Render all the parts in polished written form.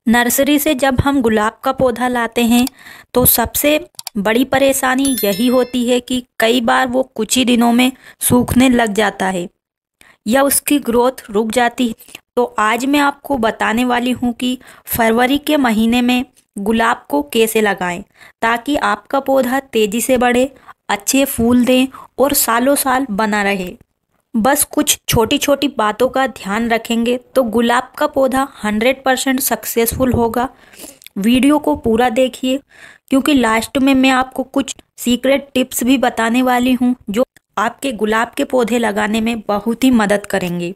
Nursery से जब हम गुलाब का पौधा लाते हैं तो सबसे बड़ी परेशानी यही होती है कि कई बार वो कुछ ही दिनों में सूखने लग जाता है या उसकी ग्रोथ रुक जाती है। तो आज मैं आपको बताने वाली हूँ कि फरवरी के महीने में गुलाब को कैसे लगाएं ताकि आपका पौधा तेजी से बढ़े, अच्छे फूल दें और सालों साल बना रहे। बस कुछ छोटी छोटी बातों का ध्यान रखेंगे तो गुलाब का पौधा 100% सक्सेसफुल होगा। वीडियो को पूरा देखिए क्योंकि लास्ट में मैं आपको कुछ सीक्रेट टिप्स भी बताने वाली हूँ जो आपके गुलाब के पौधे लगाने में बहुत ही मदद करेंगे।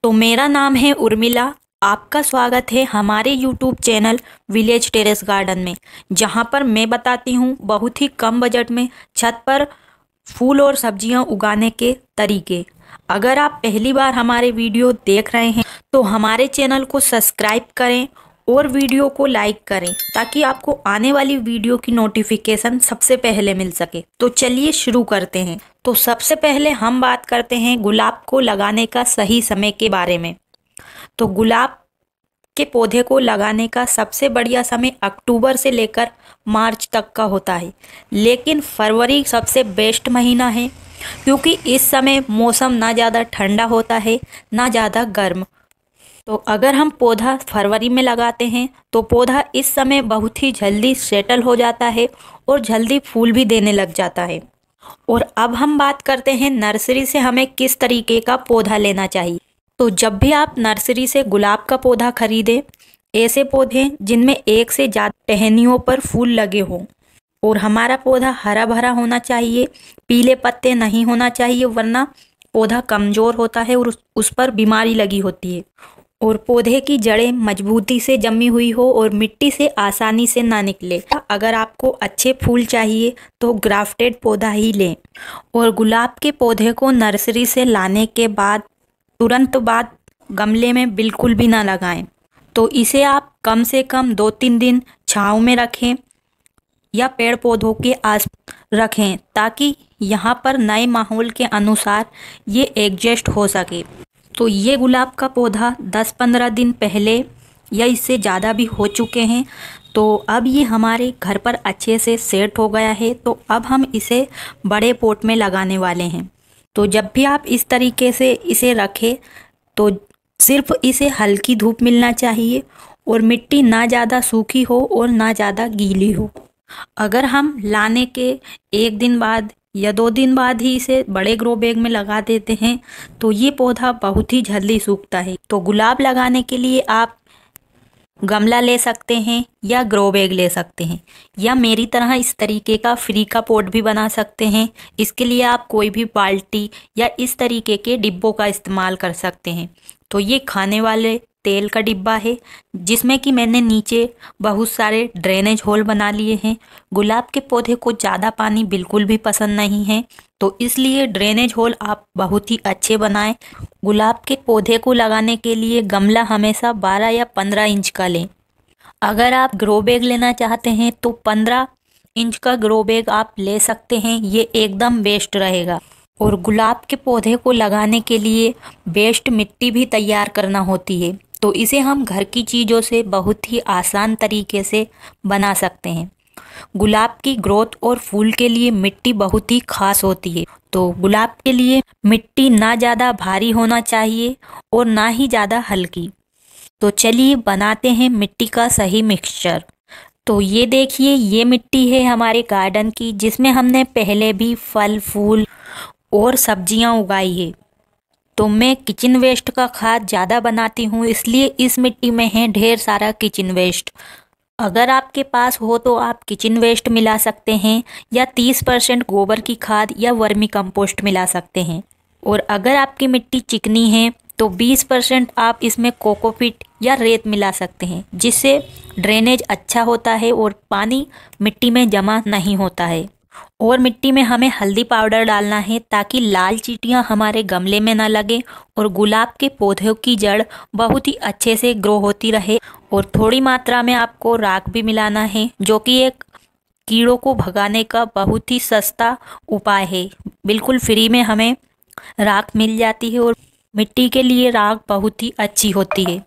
तो मेरा नाम है उर्मिला, आपका स्वागत है हमारे YouTube channel village terrace garden में, जहाँ पर मैं बताती हूँ बहुत ही कम बजट में छत पर फूल और सब्जियां उगाने के तरीके। अगर आप पहली बार हमारे वीडियो देख रहे हैं तो हमारे चैनल को सब्सक्राइब करें और वीडियो को लाइक करें ताकि आपको आने वाली वीडियो की नोटिफिकेशन सबसे पहले मिल सके। तो चलिए शुरू करते हैं। तो सबसे पहले हम बात करते हैं गुलाब को लगाने का सही समय के बारे में। तो गुलाब के पौधे को लगाने का सबसे बढ़िया समय अक्टूबर से लेकर मार्च तक का होता है, लेकिन फरवरी सबसे बेस्ट महीना है क्योंकि इस समय मौसम ना ज़्यादा ठंडा होता है ना ज़्यादा गर्म। तो अगर हम पौधा फरवरी में लगाते हैं तो पौधा इस समय बहुत ही जल्दी सेटल हो जाता है और जल्दी फूल भी देने लग जाता है। और अब हम बात करते हैं नर्सरी से हमें किस तरीके का पौधा लेना चाहिए। तो जब भी आप नर्सरी से गुलाब का पौधा खरीदें, ऐसे पौधे जिनमें एक से ज़्यादा टहनियों पर फूल लगे हों और हमारा पौधा हरा भरा होना चाहिए, पीले पत्ते नहीं होना चाहिए वरना पौधा कमज़ोर होता है और उस पर बीमारी लगी होती है। और पौधे की जड़ें मजबूती से जमी हुई हो और मिट्टी से आसानी से ना निकले। अगर आपको अच्छे फूल चाहिए तो ग्राफ्टेड पौधा ही लें। और गुलाब के पौधे को नर्सरी से लाने के बाद तुरंत बाद गमले में बिल्कुल भी ना लगाएं। तो इसे आप कम से कम 2-3 दिन छांव में रखें या पेड़ पौधों के आस रखें ताकि यहाँ पर नए माहौल के अनुसार ये एडजस्ट हो सके। तो ये गुलाब का पौधा 10-15 दिन पहले या इससे ज़्यादा भी हो चुके हैं। तो अब ये हमारे घर पर अच्छे से सेट हो गया है। तो अब हम इसे बड़े पॉट में लगाने वाले हैं। तो जब भी आप इस तरीके से इसे रखें तो सिर्फ इसे हल्की धूप मिलना चाहिए और मिट्टी ना ज़्यादा सूखी हो और ना ज़्यादा गीली हो। अगर हम लाने के 1 दिन बाद या 2 दिन बाद ही इसे बड़े ग्रो बैग में लगा देते हैं तो ये पौधा बहुत ही जल्दी सूखता है। तो गुलाब लगाने के लिए आप गमला ले सकते हैं या ग्रो बैग ले सकते हैं या मेरी तरह इस तरीके का फ्री का पॉट भी बना सकते हैं। इसके लिए आप कोई भी बाल्टी या इस तरीके के डिब्बों का इस्तेमाल कर सकते हैं। तो ये खाने वाले तेल का डिब्बा है जिसमें कि मैंने नीचे बहुत सारे ड्रेनेज होल बना लिए हैं। गुलाब के पौधे को ज़्यादा पानी बिल्कुल भी पसंद नहीं है तो इसलिए ड्रेनेज होल आप बहुत ही अच्छे बनाएं। गुलाब के पौधे को लगाने के लिए गमला हमेशा 12 या 15 इंच का लें। अगर आप ग्रो बैग लेना चाहते हैं तो 15 इंच का ग्रो बैग आप ले सकते हैं, ये एकदम बेस्ट रहेगा। और गुलाब के पौधे को लगाने के लिए बेस्ट मिट्टी भी तैयार करना होती है तो इसे हम घर की चीज़ों से बहुत ही आसान तरीके से बना सकते हैं। गुलाब की ग्रोथ और फूल के लिए मिट्टी बहुत ही खास होती है। तो गुलाब के लिए मिट्टी ना ज़्यादा भारी होना चाहिए और ना ही ज़्यादा हल्की। तो चलिए बनाते हैं मिट्टी का सही मिक्सचर। तो ये देखिए, ये मिट्टी है हमारे गार्डन की जिसमें हमने पहले भी फल फूल और सब्जियां उगाई है। तो मैं किचन वेस्ट का खाद ज़्यादा बनाती हूँ इसलिए इस मिट्टी में है ढेर सारा किचन वेस्ट। अगर आपके पास हो तो आप किचन वेस्ट मिला सकते हैं या 30% गोबर की खाद या वर्मी कंपोस्ट मिला सकते हैं। और अगर आपकी मिट्टी चिकनी है तो 20% आप इसमें कोकोपीट या रेत मिला सकते हैं जिससे ड्रेनेज अच्छा होता है और पानी मिट्टी में जमा नहीं होता है। और मिट्टी में हमें हल्दी पाउडर डालना है ताकि लाल चींटियां हमारे गमले में ना लगे और गुलाब के पौधों की जड़ बहुत ही अच्छे से ग्रो होती रहे। और थोड़ी मात्रा में आपको राख भी मिलाना है जो कि एक कीड़ों को भगाने का बहुत ही सस्ता उपाय है। बिल्कुल फ्री में हमें राख मिल जाती है और मिट्टी के लिए राख बहुत ही अच्छी होती है।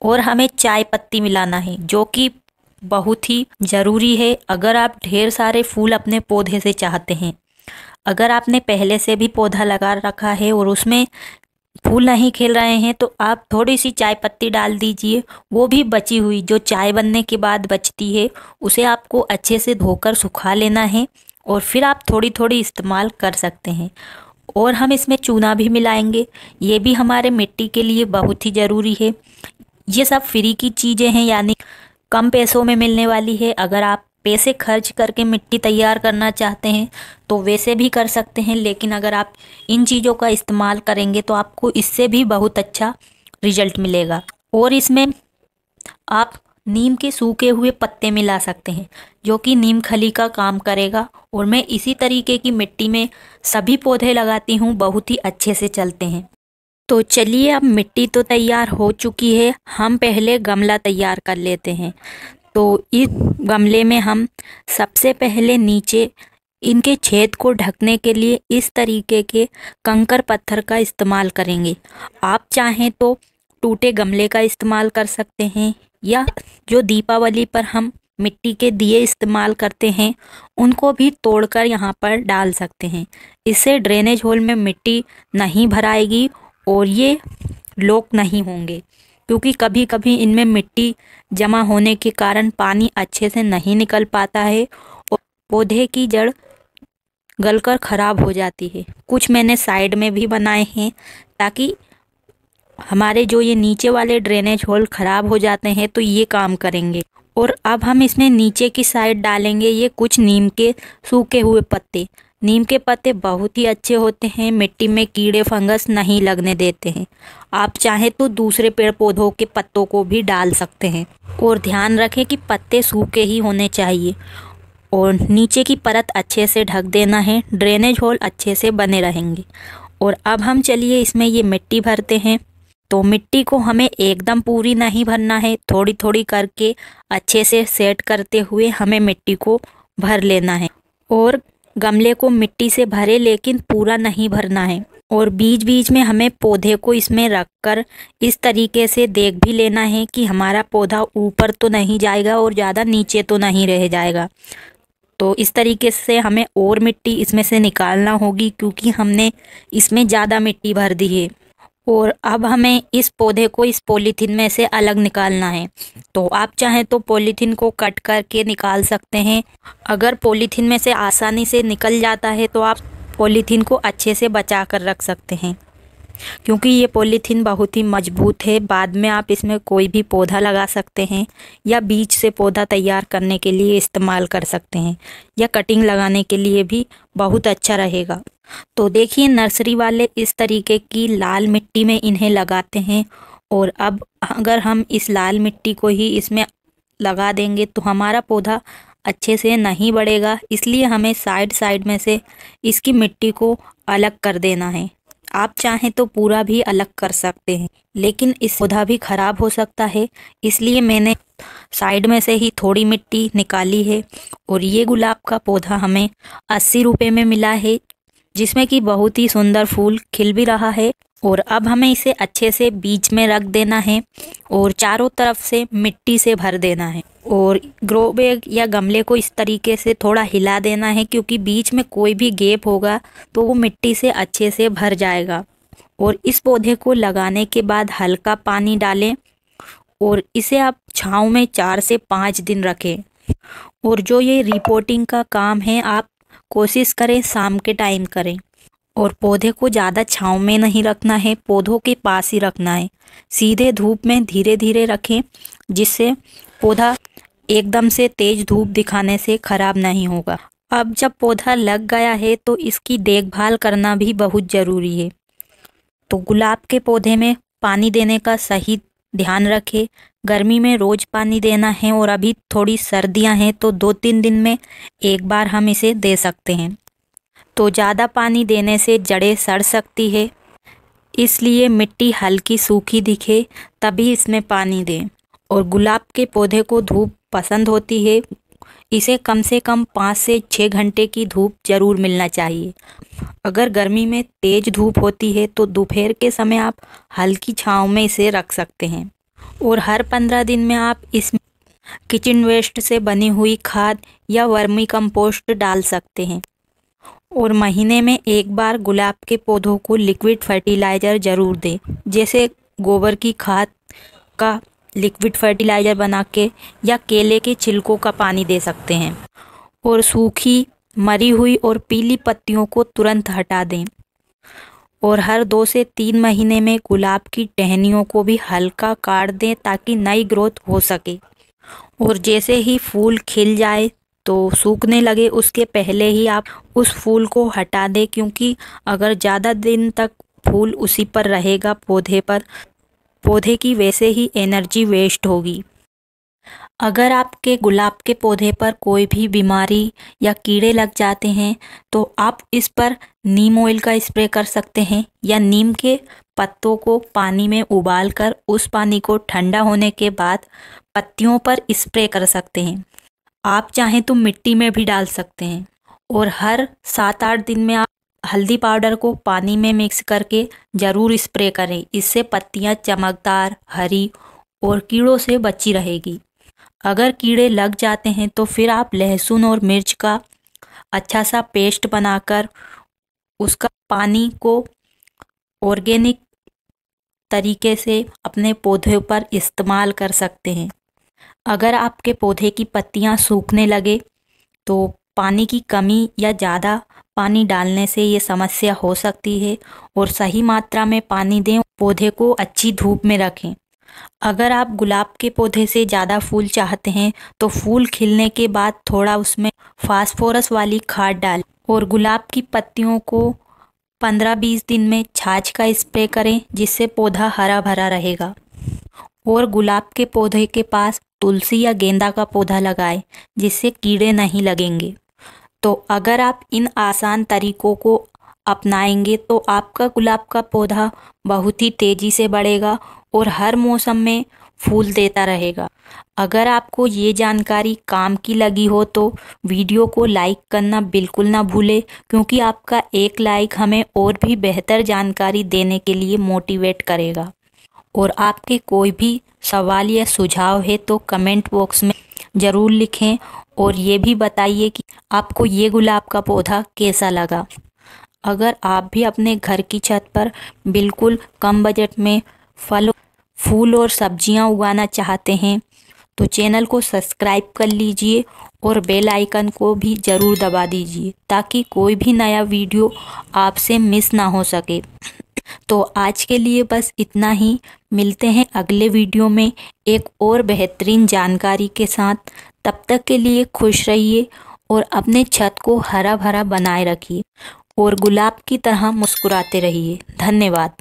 और हमें चाय पत्ती मिलाना है, जो कि बहुत ही ज़रूरी है अगर आप ढेर सारे फूल अपने पौधे से चाहते हैं। अगर आपने पहले से भी पौधा लगा रखा है और उसमें फूल नहीं खिल रहे हैं तो आप थोड़ी सी चाय पत्ती डाल दीजिए। वो भी बची हुई, जो चाय बनने के बाद बचती है, उसे आपको अच्छे से धोकर सुखा लेना है और फिर आप थोड़ी थोड़ी इस्तेमाल कर सकते हैं। और हम इसमें चूना भी मिलाएंगे, ये भी हमारे मिट्टी के लिए बहुत ही ज़रूरी है। ये सब फ्री की चीज़ें हैं, यानी कम पैसों में मिलने वाली है। अगर आप पैसे खर्च करके मिट्टी तैयार करना चाहते हैं तो वैसे भी कर सकते हैं, लेकिन अगर आप इन चीज़ों का इस्तेमाल करेंगे तो आपको इससे भी बहुत अच्छा रिजल्ट मिलेगा। और इसमें आप नीम के सूखे हुए पत्ते मिला सकते हैं, जो कि नीम खली का काम करेगा। और मैं इसी तरीके की मिट्टी में सभी पौधे लगाती हूँ, बहुत ही अच्छे से चलते हैं। तो चलिए, अब मिट्टी तो तैयार हो चुकी है, हम पहले गमला तैयार कर लेते हैं। तो इस गमले में हम सबसे पहले नीचे इनके छेद को ढकने के लिए इस तरीके के कंकर पत्थर का इस्तेमाल करेंगे। आप चाहें तो टूटे गमले का इस्तेमाल कर सकते हैं, या जो दीपावली पर हम मिट्टी के दिए इस्तेमाल करते हैं उनको भी तोड़कर यहाँ पर डाल सकते हैं। इससे ड्रेनेज होल में मिट्टी नहीं भराएगी और ये लॉक नहीं होंगे, क्योंकि कभी कभी इनमें मिट्टी जमा होने के कारण पानी अच्छे से नहीं निकल पाता है और पौधे की जड़ गलकर खराब हो जाती है। कुछ मैंने साइड में भी बनाए हैं, ताकि हमारे जो ये नीचे वाले ड्रेनेज होल खराब हो जाते हैं तो ये काम करेंगे। और अब हम इसमें नीचे की साइड डालेंगे ये कुछ नीम के सूखे हुए पत्ते। नीम के पत्ते बहुत ही अच्छे होते हैं, मिट्टी में कीड़े फंगस नहीं लगने देते हैं। आप चाहें तो दूसरे पेड़ पौधों के पत्तों को भी डाल सकते हैं। और ध्यान रखें कि पत्ते सूखे ही होने चाहिए और नीचे की परत अच्छे से ढक देना है, ड्रेनेज होल अच्छे से बने रहेंगे। और अब हम चलिए इसमें ये मिट्टी भरते हैं। तो मिट्टी को हमें एकदम पूरी नहीं भरना है, थोड़ी थोड़ी करके अच्छे से सेट करते हुए हमें मिट्टी को भर लेना है। और गमले को मिट्टी से भरे, लेकिन पूरा नहीं भरना है। और बीच बीच में हमें पौधे को इसमें रखकर इस तरीके से देख भी लेना है कि हमारा पौधा ऊपर तो नहीं जाएगा और ज़्यादा नीचे तो नहीं रह जाएगा। तो इस तरीके से हमें और मिट्टी इसमें से निकालना होगी, क्योंकि हमने इसमें ज़्यादा मिट्टी भर दी है। और अब हमें इस पौधे को इस पॉलीथीन में से अलग निकालना है। तो आप चाहें तो पॉलीथीन को कट करके निकाल सकते हैं। अगर पॉलीथीन में से आसानी से निकल जाता है तो आप पॉलीथीन को अच्छे से बचा कर रख सकते हैं, क्योंकि ये पॉलीथीन बहुत ही मजबूत है। बाद में आप इसमें कोई भी पौधा लगा सकते हैं, या बीज से पौधा तैयार करने के लिए इस्तेमाल कर सकते हैं, या कटिंग लगाने के लिए भी बहुत अच्छा रहेगा। तो देखिए, नर्सरी वाले इस तरीके की लाल मिट्टी में इन्हें लगाते हैं। और अब अगर हम इस लाल मिट्टी को ही इसमें लगा देंगे तो हमारा पौधा अच्छे से नहीं बढ़ेगा, इसलिए हमें साइड साइड में से इसकी मिट्टी को अलग कर देना है। आप चाहें तो पूरा भी अलग कर सकते हैं, लेकिन इस पौधा भी खराब हो सकता है, इसलिए मैंने साइड में से ही थोड़ी मिट्टी निकाली है। और ये गुलाब का पौधा हमें 80 रुपये में मिला है, जिसमें कि बहुत ही सुंदर फूल खिल भी रहा है। और अब हमें इसे अच्छे से बीच में रख देना है और चारों तरफ से मिट्टी से भर देना है। और ग्रो बैग या गमले को इस तरीके से थोड़ा हिला देना है, क्योंकि बीच में कोई भी गैप होगा तो वो मिट्टी से अच्छे से भर जाएगा। और इस पौधे को लगाने के बाद हल्का पानी डालें और इसे आप छाँव में 4 से 5 दिन रखें। और जो ये रिपोर्टिंग का काम है, आप कोशिश करें शाम के टाइम करें। और पौधे को ज़्यादा छाँव में नहीं रखना है, पौधों के पास ही रखना है। सीधे धूप में धीरे धीरे रखें, जिससे पौधा एकदम से तेज धूप दिखाने से खराब नहीं होगा। अब जब पौधा लग गया है तो इसकी देखभाल करना भी बहुत ज़रूरी है। तो गुलाब के पौधे में पानी देने का सही ध्यान रखें। गर्मी में रोज़ पानी देना है, और अभी थोड़ी सर्दियां हैं तो 2-3 दिन में एक बार हम इसे दे सकते हैं। तो ज़्यादा पानी देने से जड़ें सड़ सकती है, इसलिए मिट्टी हल्की सूखी दिखे तभी इसमें पानी दें। और गुलाब के पौधे को धूप पसंद होती है, इसे कम से कम 5 से 6 घंटे की धूप जरूर मिलना चाहिए। अगर गर्मी में तेज धूप होती है तो दोपहर के समय आप हल्की छांव में इसे रख सकते हैं। और हर 15 दिन में आप इस किचन वेस्ट से बनी हुई खाद या वर्मी कंपोस्ट डाल सकते हैं। और महीने में एक बार गुलाब के पौधों को लिक्विड फर्टिलाइज़र ज़रूर दें, जैसे गोबर की खाद का लिक्विड फर्टिलाइज़र बना के या केले के छिलकों का पानी दे सकते हैं। और सूखी, मरी हुई और पीली पत्तियों को तुरंत हटा दें। और हर 2 से 3 महीने में गुलाब की टहनियों को भी हल्का काट दें ताकि नई ग्रोथ हो सके। और जैसे ही फूल खिल जाए तो सूखने लगे उसके पहले ही आप उस फूल को हटा दें, क्योंकि अगर ज़्यादा दिन तक फूल उसी पर रहेगा पौधे की वैसे ही एनर्जी वेस्ट होगी। अगर आपके गुलाब के पौधे पर कोई भी बीमारी या कीड़े लग जाते हैं तो आप इस पर नीम ऑयल का स्प्रे कर सकते हैं, या नीम के पत्तों को पानी में उबालकर उस पानी को ठंडा होने के बाद पत्तियों पर स्प्रे कर सकते हैं। आप चाहें तो मिट्टी में भी डाल सकते हैं। और हर 7-8 दिन में आप हल्दी पाउडर को पानी में मिक्स करके ज़रूर स्प्रे करें। इससे पत्तियां चमकदार, हरी और कीड़ों से बची रहेगी। अगर कीड़े लग जाते हैं तो फिर आप लहसुन और मिर्च का अच्छा सा पेस्ट बनाकर उसका पानी को ऑर्गेनिक तरीके से अपने पौधों पर इस्तेमाल कर सकते हैं। अगर आपके पौधे की पत्तियां सूखने लगे तो पानी की कमी या ज़्यादा पानी डालने से ये समस्या हो सकती है, और सही मात्रा में पानी दें। पौधे को अच्छी धूप में रखें। अगर आप गुलाब के पौधे से ज़्यादा फूल चाहते हैं तो फूल खिलने के बाद थोड़ा उसमें फास्फोरस वाली खाद डालें। और गुलाब की पत्तियों को 15-20 दिन में छाछ का स्प्रे करें, जिससे पौधा हरा भरा रहेगा। और गुलाब के पौधे के पास तुलसी या गेंदा का पौधा लगाएं, जिससे कीड़े नहीं लगेंगे। तो अगर आप इन आसान तरीकों को अपनाएंगे तो आपका गुलाब का पौधा बहुत ही तेज़ी से बढ़ेगा और हर मौसम में फूल देता रहेगा। अगर आपको ये जानकारी काम की लगी हो तो वीडियो को लाइक करना बिल्कुल ना भूलें, क्योंकि आपका एक लाइक हमें और भी बेहतर जानकारी देने के लिए मोटिवेट करेगा। और आपके कोई भी सवाल या सुझाव है तो कमेंट बॉक्स में ज़रूर लिखें, और ये भी बताइए कि आपको ये गुलाब का पौधा कैसा लगा। अगर आप भी अपने घर की छत पर बिल्कुल कम बजट में फूल और सब्जियां उगाना चाहते हैं तो चैनल को सब्सक्राइब कर लीजिए और बेल आइकन को भी ज़रूर दबा दीजिए, ताकि कोई भी नया वीडियो आपसे मिस ना हो सके। तो आज के लिए बस इतना ही। मिलते हैं अगले वीडियो में एक और बेहतरीन जानकारी के साथ। तब तक के लिए खुश रहिए और अपने छत को हरा भरा बनाए रखिए और गुलाब की तरह मुस्कुराते रहिए। धन्यवाद।